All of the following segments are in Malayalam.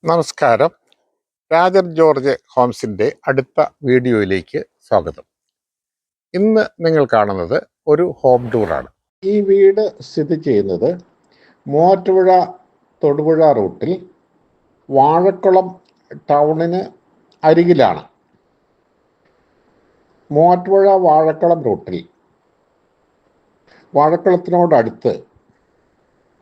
നമസ്കാരം. രാജൻ ജോർജ് ഹോംസിൻ്റെ അടുത്ത വീഡിയോയിലേക്ക് സ്വാഗതം. ഇന്ന് നിങ്ങൾ കാണുന്നത് ഒരു ഹോം ടൂറാണ്. ഈ വീട് സ്ഥിതി ചെയ്യുന്നത് മൂവാറ്റുപുഴ തൊടുപുഴ റൂട്ടിൽ വാഴക്കുളം ടൗണിന് അരികിലാണ്. മൂവാറ്റുപുഴ വാഴക്കുളം റൂട്ടിൽ വാഴക്കുളത്തിനോടടുത്ത്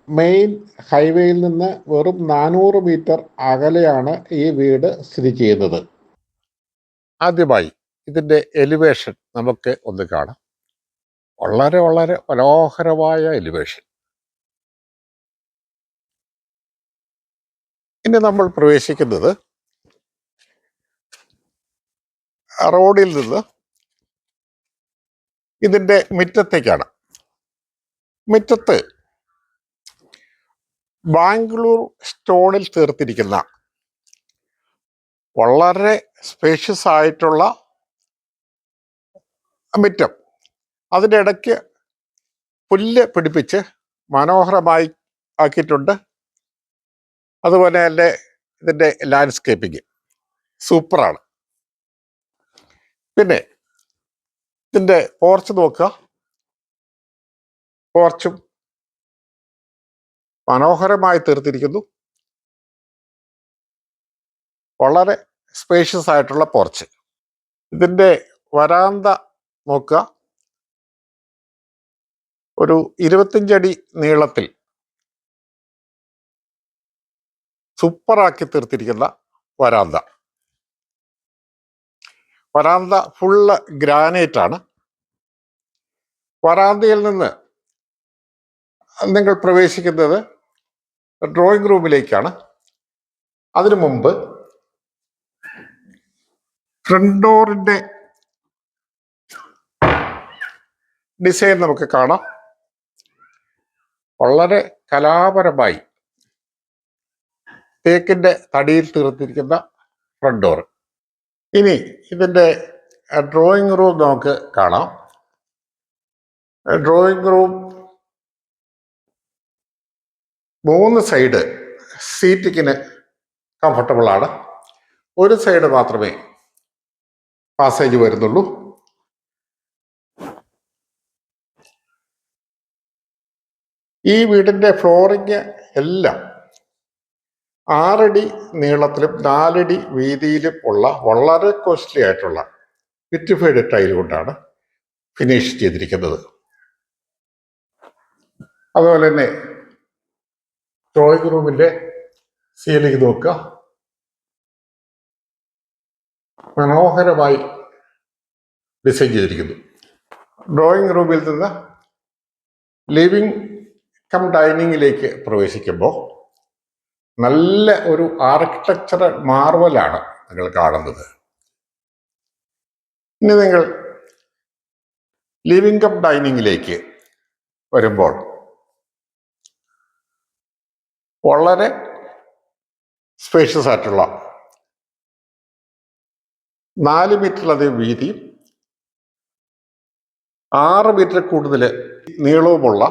മെയിൻ ഹൈവേയിൽ നിന്ന് വെറും 400 മീറ്റർ അകലെയാണ് ഈ വീട് സ്ഥിതി ചെയ്യുന്നത്. ആദ്യമായി ഇതിൻ്റെ എലിവേഷൻ നമുക്ക് ഒന്ന് കാണാം. വളരെ വളരെ മനോഹരമായ എലിവേഷൻ. ഇനി നമ്മൾ പ്രവേശിക്കുന്നത് റോഡിൽ നിന്ന് ഇതിൻ്റെ മുറ്റത്തേക്കാണ്. മുറ്റത്ത് ബാംഗ്ലൂർ സ്റ്റോണിൽ തീർത്തിരിക്കുന്ന വളരെ സ്പേഷ്യസ് ആയിട്ടുള്ള മുറ്റം. അതിൻ്റെ ഇടയ്ക്ക് പുല്ല് പിടിപ്പിച്ച് മനോഹരമായി ആക്കിയിട്ടുണ്ട്. അതുപോലെ തന്നെ ഇതിൻ്റെ ലാൻഡ്സ്കേപ്പിംഗ് സൂപ്പറാണ്. പിന്നെ ഇതിൻ്റെ പോർച്ച് നോക്കുക. പോർച്ചും മനോഹരമായി തീർത്തിരിക്കുന്നു. വളരെ സ്പേഷ്യസ് ആയിട്ടുള്ള പോർച്ച്. ഇതിൻ്റെ വരാന്ത നോക്കുക. ഒരു 25 അടി നീളത്തിൽ സൂപ്പറാക്കി തീർത്തിരിക്കുന്ന വരാന്ത. വരാന്ത ഫുള്ള് ഗ്രാനൈറ്റ് ആണ്. വരാന്തയിൽ നിന്ന് നിങ്ങൾ പ്രവേശിക്കുന്നത് ഡ്രോയിങ് റൂമിലേക്കാണ്. അതിനു മുമ്പ് ഫ്രണ്ട് ഡോറിൻ്റെ ഡിസൈൻ നമുക്ക് കാണാം. വളരെ കലാപരമായി തേക്കിൻ്റെ തടിയിൽ തീർത്തിരിക്കുന്ന ഫ്രണ്ട് ഡോർ. ഇനി ഇതിൻ്റെ ഡ്രോയിങ് റൂം നമുക്ക് കാണാം. ഡ്രോയിങ് റൂം 3 സൈഡ് സീറ്റിങ്ങിന് കംഫർട്ടബിൾ ആണ്. ഒരു സൈഡ് മാത്രമേ പാസേജ് വരുന്നുള്ളൂ. ഈ വീടിൻ്റെ ഫ്ലോറിങ് എല്ലാം 6 അടി നീളത്തിലും 4 അടി വീതിയിലും ഉള്ള വളരെ കോസ്റ്റ്ലി ആയിട്ടുള്ള വിറ്റിഫൈഡ് ടൈൽ കൊണ്ടാണ് ഫിനിഷ് ചെയ്തിരിക്കുന്നത്. അതുപോലെ തന്നെ ഡ്രോയിങ് റൂമിൻ്റെ സീലിംഗ് നോക്കുക. മനോഹരമായി ഡിസൈൻ ചെയ്തിരിക്കുന്നു. ഡ്രോയിങ് റൂമിൽ നിന്ന് ലിവിങ് കം ഡൈനിങ്ങിലേക്ക് പ്രവേശിക്കുമ്പോൾ നല്ല ഒരു ആർക്കിടെക്ചറൽ മാർവലാണ് നിങ്ങൾ കാണുന്നത്. ഇനി നിങ്ങൾ ലിവിങ് കം ഡൈനിങ്ങിലേക്ക് വരുമ്പോൾ വളരെ സ്പേഷ്യസ് ആയിട്ടുള്ള 4 മീറ്ററിലധികം വീതിയും 6 മീറ്റർ കൂടുതൽ നീളവുമുള്ള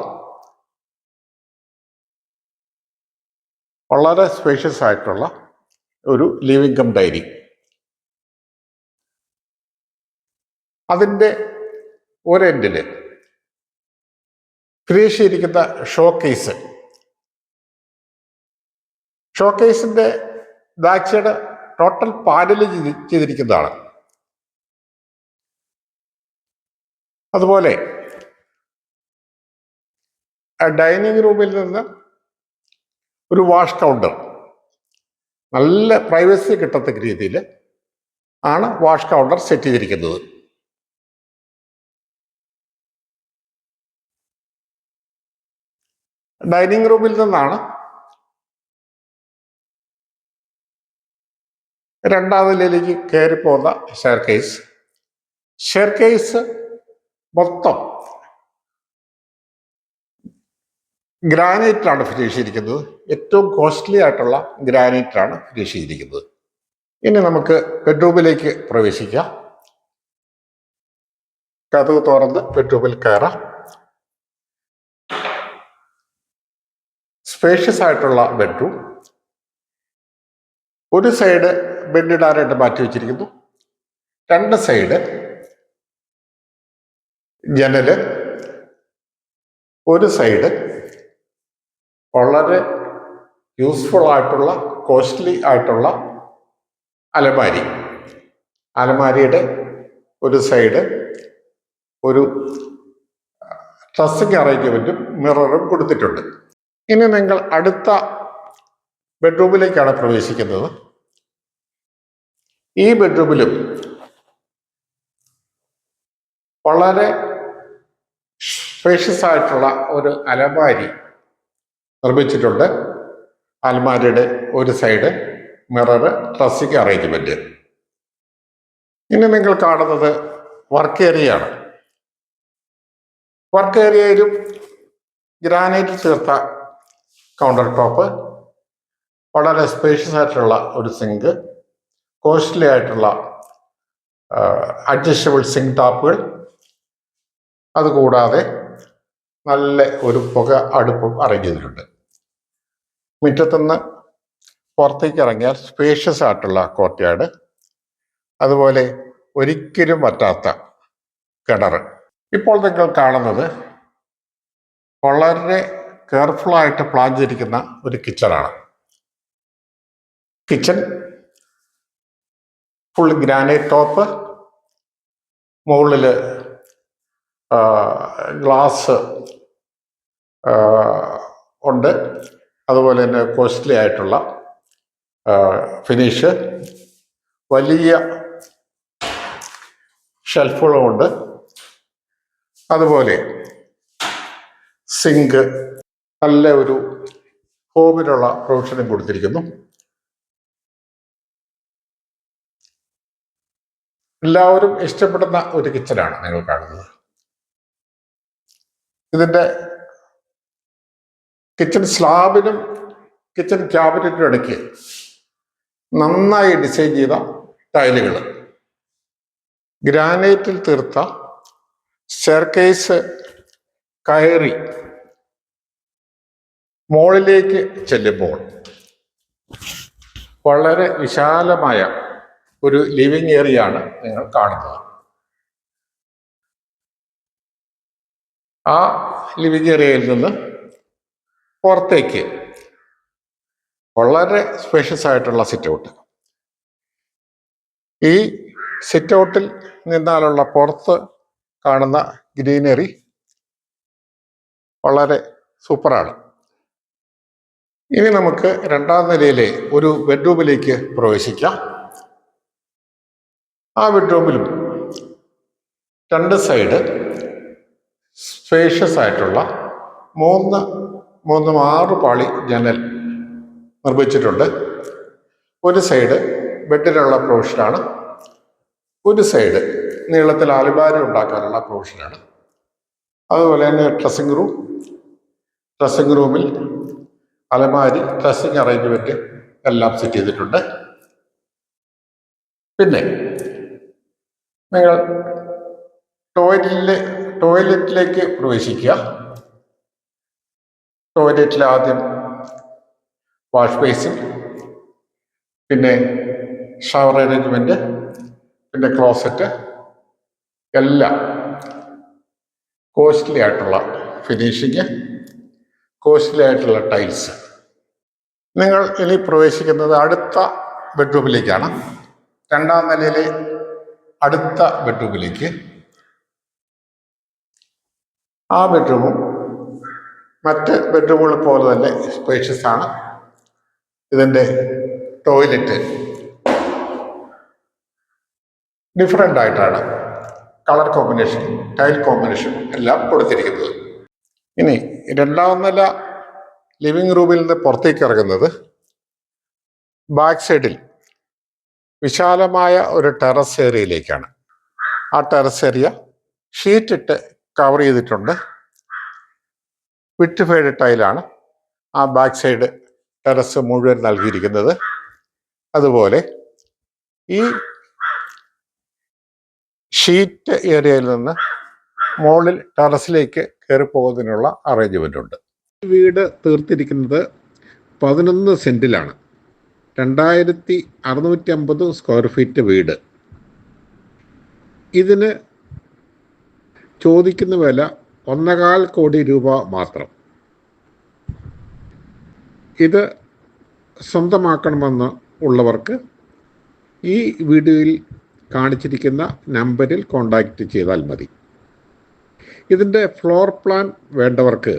വളരെ സ്പേഷ്യസ് ആയിട്ടുള്ള ഒരു ലിവിങ് കം ഡൈനിങ്. അതിൻ്റെ ഒരെൻഡിൽ ഫിനിഷ് ചെയ്തിരിക്കുന്ന ഷോക്കേസിൻ്റെ ബാക്ക് സൈഡ് ടോട്ടൽ പാനൽ ചെയ്തിരിക്കുന്നതാണ്. അതുപോലെ ഡൈനിങ് റൂമിൽ നിന്ന് ഒരു വാഷ് കൗണ്ടർ, നല്ല പ്രൈവസി കിട്ടത്തക്ക രീതിയിൽ ആണ് വാഷ് കൗണ്ടർ സെറ്റ് ചെയ്തിരിക്കുന്നത്. ഡൈനിങ് റൂമിൽ നിന്നാണ് രണ്ടാമത് നിലയിലേക്ക് കയറി പോകുന്ന ഷെയർകേസ് മൊത്തം ഗ്രാനൈറ്റാണ് ഫിനിഷ് ചെയ്തിരിക്കുന്നത്. ഏറ്റവും കോസ്റ്റ്ലി ആയിട്ടുള്ള ഗ്രാനൈറ്റാണ് ഫിനിഷ് ചെയ്തിരിക്കുന്നത്. ഇനി നമുക്ക് ബെഡ്റൂമിലേക്ക് പ്രവേശിക്കാം. കതക് തുറന്ന് ബെഡ്റൂമിൽ കയറാം. സ്പേഷ്യസ് ആയിട്ടുള്ള ബെഡ്റൂം. ഒരു സൈഡ് ബെഡിടാനായിട്ട് മാറ്റി വെച്ചിരിക്കുന്നു. 2 സൈഡ് ജനല്, ഒരു സൈഡ് വളരെ യൂസ്ഫുൾ ആയിട്ടുള്ള കോസ്റ്റ്ലി ആയിട്ടുള്ള അലമാരി. അലമാരിയുടെ ഒരു സൈഡ് ഒരു ഡ്രസ്സിംഗ് അറേഞ്ച്മെന്റും മിററും കൊടുത്തിട്ടുണ്ട്. ഇനി നിങ്ങൾ അടുത്ത ബെഡ്റൂമിലേക്കാണ് പ്രവേശിക്കുന്നത്. ഈ ബെഡ്റൂമിലും വളരെ സ്പേഷ്യസ് ആയിട്ടുള്ള ഒരു അലമാരി നിർമ്മിച്ചിട്ടുണ്ട്. അലമാരിയുടെ ഒരു സൈഡ് മിററ്, ഡ്രസ്സിംഗ് അറേഞ്ച്മെന്റ്. ഇനി നിങ്ങൾ കാണുന്നത് വർക്ക് ഏരിയയാണ്. വർക്ക് ഏരിയയിലും ഗ്രാനൈറ്റ് തീർത്ത കൗണ്ടർ ടോപ്പ്, വളരെ സ്പേഷ്യസ് ആയിട്ടുള്ള ഒരു സിങ്ക്, കോസ്റ്റ്ലി ആയിട്ടുള്ള അഡ്ജസ്റ്റബിൾ സിങ്ക് ടാപ്പുകൾ, അതുകൂടാതെ നല്ല ഒരു പുക അടുപ്പും അറേഞ്ച് ചെയ്തിട്ടുണ്ട്. മുറ്റത്തുനിന്ന് പുറത്തേക്ക് ഇറങ്ങിയാൽ സ്പേഷ്യസ് ആയിട്ടുള്ള കോർട്ട്യാർഡ്, അതുപോലെ ഒരിക്കലും പറ്റാത്ത കിണർ. ഇപ്പോൾ നിങ്ങൾ കാണുന്നത് വളരെ കെയർഫുള്ളായിട്ട് പ്ലാൻ ചെയ്തിരിക്കുന്ന ഒരു കിച്ചണാണ്. കിച്ചൺ ഫുൾ ഗ്രാനൈറ്റ് ടോപ്പ്, മുകളിൽ ഗ്ലാസ് ഉണ്ട്, അതുപോലെ തന്നെ കോസ്റ്റ്ലി ആയിട്ടുള്ള ഫിനിഷ്, വലിയ ഷെൽഫുകളുമുണ്ട്, അതുപോലെ സിങ്ക് നല്ല ഒരു ഹോമിനുള്ള പ്രൊവിഷനും കൊടുത്തിരിക്കുന്നു. എല്ലാവരും ഇഷ്ടപ്പെടുന്ന ഒരു കിച്ചണാണ് നിങ്ങൾ കാണുന്നത്. ഇതിൻ്റെ കിച്ചൺ സ്ലാബിനും കിച്ചൺ ക്യാബിനറ്റിനും ഇടയ്ക്ക് നന്നായി ഡിസൈൻ ചെയ്ത ടൈലുകൾ, ഗ്രാനൈറ്റിൽ തീർത്ത സ്റ്റെയർകേസ് കയറി മുകളിലേക്ക് ചെല്ലുമ്പോൾ വളരെ വിശാലമായ ഒരു ലിവിങ് ഏരിയ ആണ് നിങ്ങൾ കാണുന്നത്. ആ ലിവിങ് ഏരിയയിൽ നിന്ന് പുറത്തേക്ക് വളരെ സ്പേഷ്യസ് ആയിട്ടുള്ള സിറ്റ് ഔട്ട്. ഈ സിറ്റ് ഔട്ടിൽ നിന്നാലുള്ള പുറത്ത് കാണുന്ന ഗ്രീനറി വളരെ സൂപ്പറാണ്. ഇനി നമുക്ക് രണ്ടാം നിലയിലെ ഒരു ബെഡ്റൂമിലേക്ക് പ്രവേശിക്കാം. ആ ബെഡ്റൂമിലും 2 സൈഡ് സ്പേഷ്യസ് ആയിട്ടുള്ള 6 പാളി ജനൽ നിർമ്മിച്ചിട്ടുണ്ട്. ഒരു സൈഡ് ബെഡിനുള്ള പ്രൊവിഷനാണ്, ഒരു സൈഡ് നീളത്തിൽ അലമാരി ഉണ്ടാക്കാനുള്ള പ്രൊവിഷനാണ്. അതുപോലെ തന്നെ ഡ്രസ്സിംഗ് റൂമിൽ അലമാരി, ഡ്രസ്സിംഗ് അറേഞ്ച്മെന്റ് എല്ലാം സെറ്റ് ചെയ്തിട്ടുണ്ട്. പിന്നെ നിങ്ങൾ ടോയ്ലറ്റിലേക്ക് പ്രവേശിക്കുക. ടോയ്ലറ്റിൽ ആദ്യം വാഷ് ബേസിൻ, പിന്നെ ഷവർ അറേഞ്ച്മെന്റ്, പിന്നെ ക്ലോസറ്റ്, എല്ലാം കോസ്റ്റ്ലി ആയിട്ടുള്ള ഫിനിഷിങ്, കോസ്റ്റ്ലി ആയിട്ടുള്ള ടൈൽസ്. നിങ്ങൾ ഇനി പ്രവേശിക്കുന്നത് അടുത്ത ബെഡ്റൂമിലേക്കാണ്. രണ്ടാം നിലയിലെ അടുത്ത ബെഡ്റൂമിലേക്ക്. ആ ബെഡ്റൂമും മറ്റ് ബെഡ്റൂമുകൾ പോലെ തന്നെ സ്പേഷ്യസ് ആണ്. ഇതിൻ്റെ ടോയ്ലറ്റ് ഡിഫറെൻ്റ് ആയിട്ടാണ് കളർ കോമ്പിനേഷൻ, ടൈൽ കോമ്പിനേഷൻ എല്ലാം കൊടുത്തിരിക്കുന്നത്. ഇനി രണ്ടാം നില ലിവിങ് റൂമിൽ നിന്ന് പുറത്തേക്ക് ഇറങ്ങുന്നത് ബാക്ക് സൈഡിൽ വിശാലമായ ഒരു ടെറസ് ഏരിയയിലേക്കാണ്. ആ ടെറസ് ഏരിയ ഷീറ്റിട്ട് കവർ ചെയ്തിട്ടുണ്ട്. വിട്രിഫൈഡ് ടൈലാണ് ആ ബാക്ക് സൈഡ് ടെറസ് മുഴുവൻ നൽകിയിരിക്കുന്നത്. അതുപോലെ ഈ ഷീറ്റ് ഏരിയയിൽ നിന്ന് മുകളിൽ ടെറസിലേക്ക് കയറി പോകുന്നതിനുള്ള അറേഞ്ച്മെൻ്റ് ഉണ്ട്. ഈ വീട് തീർത്തിരിക്കുന്നത് 11 സെൻറ്റിലാണ്. 2650 സ്ക്വയർ ഫീറ്റ് വീട്. ഇതിന് ചോദിക്കുന്ന വില 1.25 കോടി രൂപ മാത്രം. ഇത് സ്വന്തമാക്കണമെന്ന് ഉള്ളവർക്ക് ഈ വീഡിയോയിൽ കാണിച്ചിരിക്കുന്ന നമ്പറിൽ കോൺടാക്റ്റ് ചെയ്താൽ മതി. ഇതിൻ്റെ ഫ്ലോർ പ്ലാൻ വേണ്ടവർക്ക്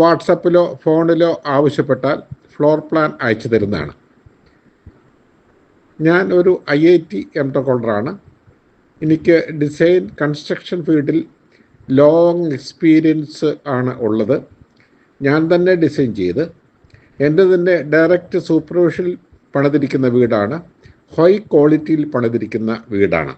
വാട്സപ്പിലോ ഫോണിലോ ആവശ്യപ്പെട്ടാൽ ഫ്ലോർ പ്ലാൻ അയച്ചു തരുന്നതാണ്. ഞാൻ ഒരു IIT M.Tech ഹോൾഡറാണ്. എനിക്ക് ഡിസൈൻ കൺസ്ട്രക്ഷൻ ഫീൽഡിൽ ലോങ് എക്സ്പീരിയൻസ് ആണ് ഉള്ളത്. ഞാൻ തന്നെ ഡിസൈൻ ചെയ്ത് എൻ്റെ തന്നെ ഡയറക്റ്റ് സൂപ്പർവിഷനിൽ പണിതിരിക്കുന്ന വീടാണ്. ഹൈ ക്വാളിറ്റിയിൽ പണിതിരിക്കുന്ന വീടാണ്.